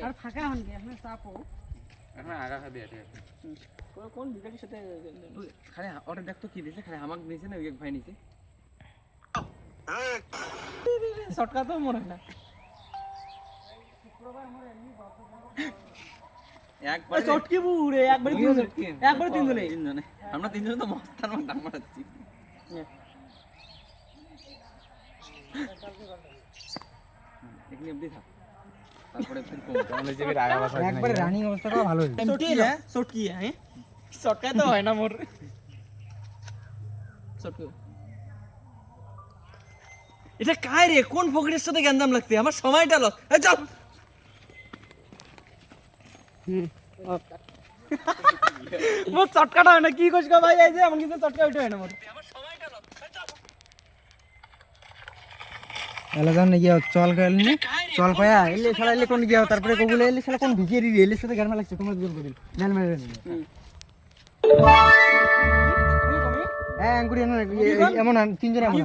আর ফাঁকা হন কি এখন চাপো এখন আগা খাবে আছে কোন বিকাশের সাথে খালি ওটা দেখতো কি দিছে খালি আমাকে দিছে না এক ভাই নিছে শর্টকাট তো মনে হয় না একবার চটকি বুড়ে একবারে তিনজনে তিনজনে আমরা তিনজনে তো মস্তান ডাক মারাচ্ছি এখানে অবধি থাক তারপরে ফির কম তাহলে যে আগা বাসা একবারে রানিং অবস্থাটা ভালো হইছে চটকি হ্যাঁ শর্টকাট তো হয় না মোর চটকি এটা কাই রে কোন ফকিরের সাথে গ্যান্দাম লাগছে আমার সময়টা লস এই চল মোর চটকাটা হয় না কি কইছ গো ভাই এই যে আমার কিছু চটকা উঠে হয় না মোর আমার সময়টা লস এই চল এলা জান গিয়া চল গেলনি চল পায়া এলে শালা এলে কোন গিয়া তারপরে কবুলে এলে শালা কোন ভিজেরি রে এলে সাথে গান লাগছে তোমার জোর করিল গান মেরে নি হ্যাঁ আঙ্গুরি এমন তিনজন এমন